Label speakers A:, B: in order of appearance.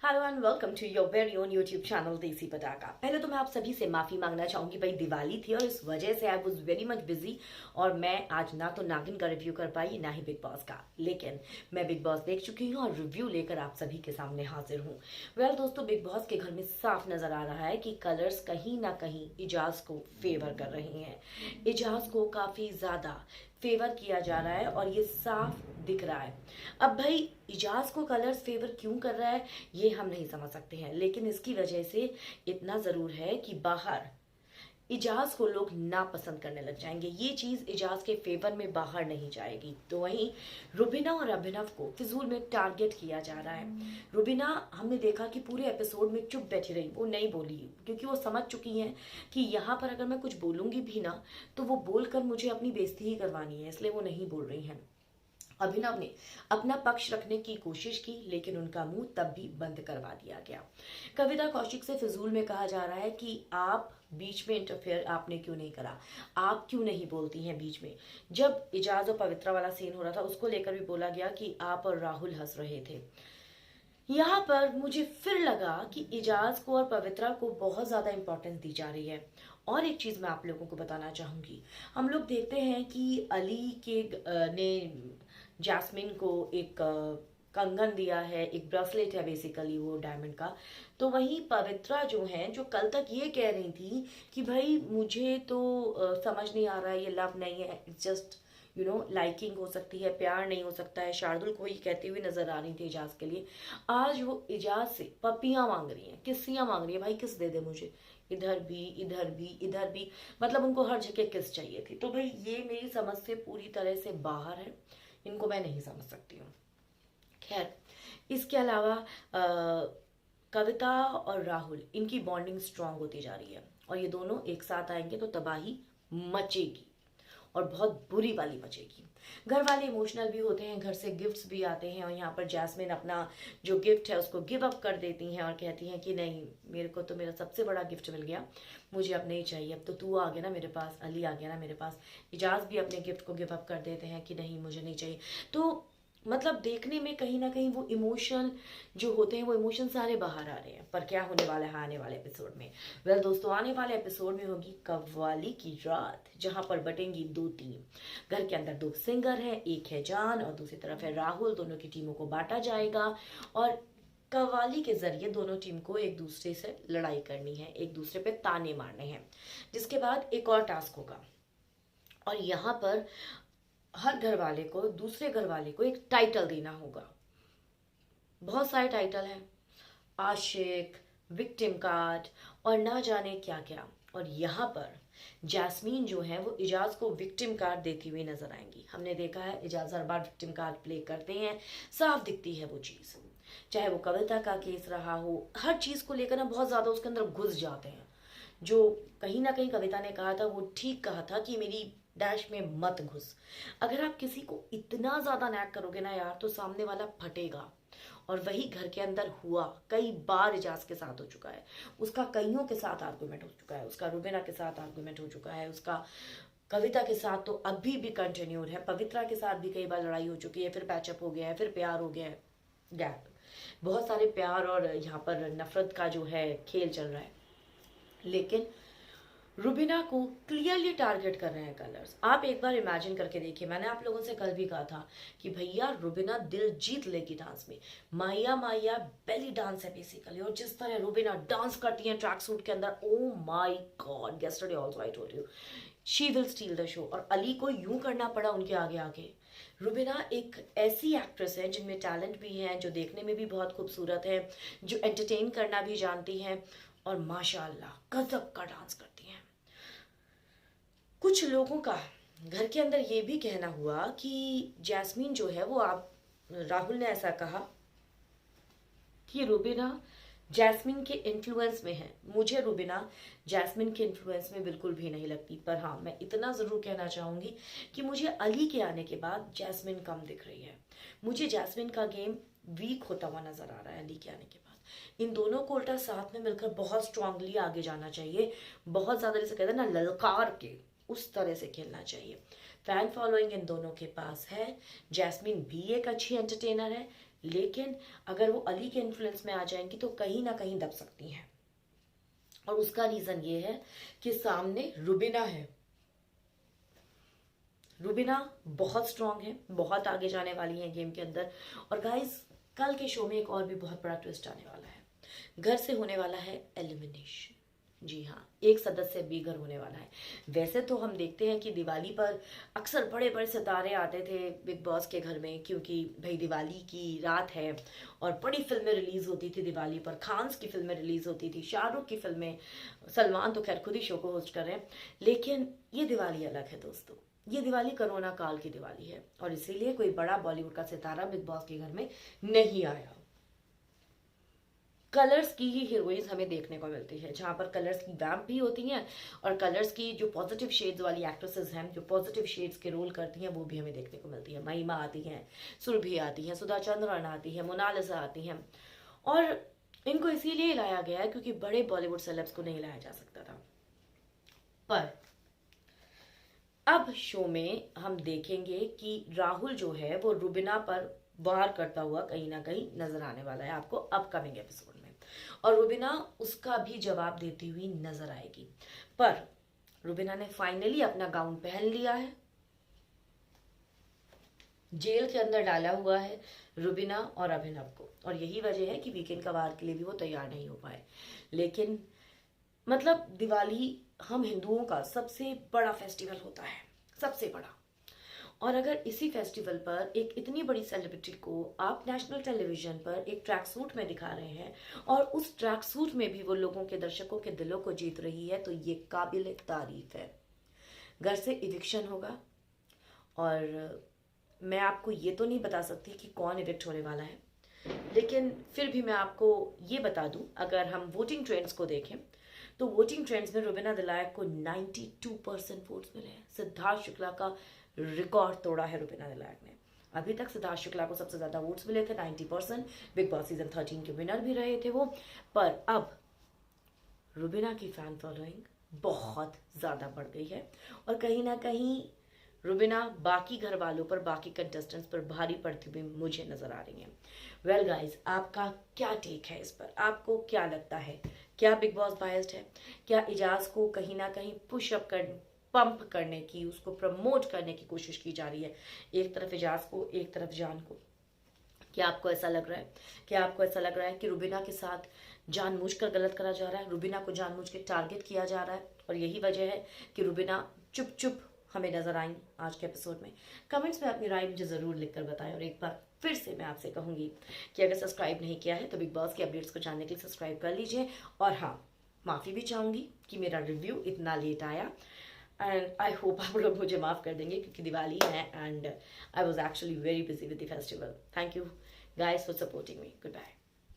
A: Hello and welcome to your very own YouTube channel Desi Patakha. पहले तो मैं आप सभी से माफी मांगना चाहूंगी, भाई दिवाली थी और इस वजह से I was very much busy और मैं आज ना तो नागिन का रिव्यू कर पाई ना ही बिग बॉस का, लेकिन मैं बिग बॉस देख चुकी हूँ और रिव्यू लेकर आप सभी के सामने हाजिर हूँ। वेल दोस्तों, बिग बॉस के घर में साफ नजर आ रहा है कि कलर्स कहीं ना कहीं इजाज को फेवर कर रहे हैं। इजाज को काफी ज्यादा फेवर किया जा रहा है और ये साफ दिख रहा है। अब भाई इजाज को कलर्स फेवर क्यों कर रहा है ये हम नहीं समझ सकते हैं, लेकिन इसकी वजह से इतना जरूर है कि बाहर इजाज को लोग नापसंद करने लग जाएंगे। ये चीज इजाज के फेवर में बाहर नहीं जाएगी। तो वहीं रुबीना और अभिनव को फिजूल में टारगेट किया जा रहा है। रुबीना हमने देखा कि पूरे एपिसोड में चुप बैठी रही, वो नहीं बोली क्योंकि वो समझ चुकी हैं कि यहाँ पर अगर मैं कुछ बोलूंगी भी ना तो वो बोलकर मुझे अपनी बेइज्जती ही करवानी है, इसलिए वो नहीं बोल रही हैं। अभिनव ने अपना पक्ष रखने की कोशिश की, लेकिन उनका मुंह तब भी बंद करवा दिया गया। कविता कौशिक से फिजूल में कहा जा रहा है कि आप बीच में इंटरफेयर आपने क्यों नहीं करा, आप क्यों नहीं बोलती हैं बीच में। जब इजाज और पवित्रा वाला सीन हो रहा था उसको लेकर भी बोला गया कि आप और राहुल हंस रहे थे। यहाँ पर मुझे फिर लगा कि इजाज को और पवित्रा को बहुत ज्यादा इंपॉर्टेंस दी जा रही है। और एक चीज मैं आप लोगों को बताना चाहूंगी, हम लोग देखते हैं कि अली के ने जैस्मिन को एक कंगन दिया है, एक ब्रेसलेट है बेसिकली वो डायमंड का। तो वहीं पवित्रा जो है, जो कल तक ये कह रही थी कि भाई मुझे तो समझ नहीं आ रहा है, ये लव नहीं है, इट्स जस्ट लाइकिंग हो सकती है, प्यार नहीं हो सकता है, शार्दुल को ही कहती हुई नजर आ रही थी इजाज के लिए। आज वो इजाज से पपियां मांग रही हैं, किस्सियां मांग रही है, भाई किस दे दे मुझे, इधर भी इधर भी इधर भी, मतलब उनको हर जगह किस चाहिए थी। तो भाई ये मेरी समझ से पूरी तरह से बाहर है, इनको मैं नहीं समझ सकती हूँ। खैर, इसके अलावा कविता और राहुल, इनकी बॉन्डिंग स्ट्रांग होती जा रही है और ये दोनों एक साथ आएंगे तो तबाही मचेगी और बहुत बुरी वाली मचेगी। घर वाले इमोशनल भी होते हैं, घर से गिफ्ट्स भी आते हैं और यहाँ पर जैस्मिन अपना जो गिफ्ट है उसको गिव अप कर देती हैं और कहती हैं कि नहीं, मेरे को तो मेरा सबसे बड़ा गिफ्ट मिल गया, मुझे अब नहीं चाहिए, अब तो तू आ गया ना मेरे पास, अली आ गया ना मेरे पास। इजाज भी अपने गिफ्ट को गिव अप कर देते हैं कि नहीं मुझे नहीं चाहिए। तो मतलब देखने में कहीं ना कहीं वो इमोशन जो होते हैं वो इमोशन सारे बाहर आ रहे हैं। पर क्या होने वाला है आने वाले एपिसोड में? वेल दोस्तों, आने वाले एपिसोड में होगी कव्वाली की रात, जहां पर बटेंगी दो टीम। घर के अंदर दो सिंगर हैं, एक है जान और दूसरी तरफ है राहुल। दोनों की टीमों को बांटा जाएगा और कव्वाली के जरिए दोनों टीम को एक दूसरे से लड़ाई करनी है, एक दूसरे पे ताने मारने हैं। जिसके बाद एक और टास्क होगा और यहाँ पर हर घर वाले को दूसरे घर वाले को एक टाइटल देना होगा। बहुत सारे टाइटल हैं, आशिक, विक्टिम कार्ड और ना जाने क्या क्या। और यहाँ पर जैस्मीन जो है वो इजाज को विक्टिम कार्ड देती हुई नजर आएंगी। हमने देखा है इजाज हर बार विक्टिम कार्ड प्ले करते हैं, साफ दिखती है वो चीज। चाहे वो कविता का केस रहा हो, हर चीज को लेकर ना बहुत ज्यादा उसके अंदर घुस जाते हैं। जो कहीं ना कहीं कविता ने कहा था वो ठीक कहा था कि मेरी डैश में मत घुस। अगर आप किसी को इतना ज्यादा नैक करोगे ना यार तो सामने वाला फटेगा। और वही घर के अंदर हुआ, कई बार इजाज के साथ हो चुका है, उसका कईयों के साथ आर्गुमेंट हो चुका है, उसका रुबीना के साथ आर्गुमेंट हो चुका है, उसका कविता के साथ तो अभी भी कंटिन्यूड है, पवित्रा के साथ भी कई बार लड़ाई हो चुकी है, फिर पैचअप हो गया है, फिर प्यार हो गया है, गैप। बहुत सारे प्यार और यहाँ पर नफरत का जो है खेल चल रहा है। लेकिन रुबीना को क्लियरली टारगेट कर रहे हैं कलर्स। आप एक बार इमेजिन करके देखिए, मैंने आप लोगों से कल भी कहा था कि भैया रुबीना दिल जीत लेगी डांस में। माया माया बेली डांस है बेसिकली, और जिस तरह रुबीना डांस करती है ट्रैक सूट के अंदर, oh my God, yesterday also I told you she will still the show. और अली को यूं करना पड़ा उनके आगे आगे। रुबीना एक ऐसी एक्ट्रेस है जिनमें टैलेंट भी है, जो देखने में भी बहुत खूबसूरत है, जो एंटरटेन करना भी जानती है और माशाल्लाह गजब का डांस करती हैं। कुछ लोगों का घर के अंदर ये भी कहना हुआ कि जैस्मीन जो है वो, आप राहुल ने ऐसा कहा कि रुबीना जैस्मिन के इन्फ्लुएंस में है। मुझे रुबीना जैस्मिन के इन्फ्लुएंस में बिल्कुल भी नहीं लगती, पर हाँ मैं इतना जरूर कहना चाहूंगी कि मुझे अली के आने के बाद जैस्मिन कम दिख रही है। मुझे जैस्मिन का गेम वीक होता हुआ नजर आ रहा है अली के आने के बाद। इन दोनों को उल्टा साथ में मिलकर बहुत स्ट्रांगली आगे जाना चाहिए, बहुत ज्यादा जैसे कहते हैं ना ललकार के, उस तरह से खेलना चाहिए। फैन फॉलोइंग इन दोनों के पास है। जैस्मिन भी एक अच्छी एंटरटेनर है, लेकिन अगर वो अली के इन्फ्लुएंस में आ जाएंगी तो कहीं ना कहीं दब सकती हैं। और उसका रीजन ये है कि सामने रुबीना है। रुबीना बहुत स्ट्रांग है, बहुत आगे जाने वाली है गेम के अंदर। और गाइस, कल के शो में एक और भी बहुत बड़ा ट्विस्ट आने वाला है। घर से होने वाला है एलिमिनेशन। जी हाँ, एक सदस्य बेघर होने वाला है। वैसे तो हम देखते हैं कि दिवाली पर अक्सर बड़े बड़े सितारे आते थे बिग बॉस के घर में, क्योंकि भाई दिवाली की रात है और बड़ी फिल्में रिलीज होती थी दिवाली पर। खान्स की फिल्में रिलीज होती थी, शाहरुख की फिल्में, सलमान तो खैर खुद ही शो को होस्ट कर रहे हैं। लेकिन ये दिवाली अलग है दोस्तों, ये दिवाली कोरोना काल की दिवाली है और इसीलिए कोई बड़ा बॉलीवुड का सितारा बिग बॉस के घर में नहीं आया। कलर्स की ही हीरोइंस हमें देखने को मिलती है, जहां पर कलर्स की वैम्प भी होती हैं और कलर्स की जो पॉजिटिव शेड्स वाली एक्ट्रेसेस हैं, जो पॉजिटिव शेड्स के रोल करती हैं, वो भी हमें देखने को मिलती है। महिमा आती हैं, सुरभि आती हैं, सुधा चंद्रन आती है, मोनालिसा आती हैं। और इनको इसीलिए लाया गया है क्योंकि बड़े बॉलीवुड सेलेब्स को नहीं लाया जा सकता था। पर अब शो में हम देखेंगे कि राहुल जो है वो रुबीना पर वार करता हुआ कहीं ना कहीं नजर आने वाला है आपको अपकमिंग एपिसोड में। और रुबीना उसका भी जवाब देती हुई नजर आएगी। पर रुबीना ने फाइनली अपना गाउन पहन लिया है, जेल के अंदर डाला हुआ है रुबीना और अभिनव को। और यही वजह है कि वीकेंड का वार के लिए भी वो तैयार नहीं हो पाए। लेकिन मतलब दिवाली हम हिंदुओं का सबसे बड़ा फेस्टिवल होता है, सबसे बड़ा। और अगर इसी फेस्टिवल पर एक इतनी बड़ी सेलिब्रिटी को आप नेशनल टेलीविजन पर एक ट्रैक सूट में दिखा रहे हैं और उस ट्रैक सूट में भी वो लोगों के, दर्शकों के दिलों को जीत रही है, तो ये काबिल तारीफ है। घर से इविक्शन होगा और मैं आपको ये तो नहीं बता सकती कि कौन इविक्ट होने वाला है, लेकिन फिर भी मैं आपको ये बता दूं, अगर हम वोटिंग ट्रेंड्स को देखें तो वोटिंग ट्रेंड्स में रुबीना दिलायक को 92% वोट्स मिले हैं। सिद्धार्थ शुक्ला का रिकॉर्ड तोड़ा है रुबीना दिलायक ने। अभी तक सिद्धार्थ शुक्ला को सबसे ज्यादा वोट्स मिले थे 90%, बिग बॉस सीजन 13 के विनर भी रहे थे वो। पर अब रुबीना की फैन फॉलोइंग बहुत ज्यादा बढ़ गई है और कहीं ना कहीं रुबीना बाकी घर वालों पर, बाकी कंटेस्टेंट्स पर भारी पड़ती हुई मुझे नजर आ रही है। वेल गाइज, आपका क्या टेक है इस पर? आपको क्या लगता है? क्या बिग बॉस बायस्ड है? क्या इजाज को कहीं ना कहीं पुशअप कर, पंप करने की, उसको प्रमोट करने की कोशिश की जा रही है? एक तरफ इजाज को, एक तरफ जान को। क्या आपको ऐसा लग रहा है? क्या आपको ऐसा लग रहा है कि रुबीना के साथ जानबूझकर गलत करा जा रहा है, रुबीना को जानबूझ के टारगेट किया जा रहा है और यही वजह है कि रुबीना चुप चुप हमें नजर आई आज के एपिसोड में? कमेंट्स में अपनी राय मुझे जरूर लिखकर बताएं। और एक बार फिर से मैं आपसे कहूंगी कि अगर सब्सक्राइब नहीं किया है तो बिग बॉस की अपडेट्स को जानने के लिए सब्सक्राइब कर लीजिए। और हाँ, माफ़ी भी चाहूंगी कि मेरा रिव्यू इतना लेट आया एंड आई होप आप लोग मुझे माफ़ कर देंगे क्योंकि दिवाली है and I was actually very busy with the festival. Thank you guys for supporting me. Good bye.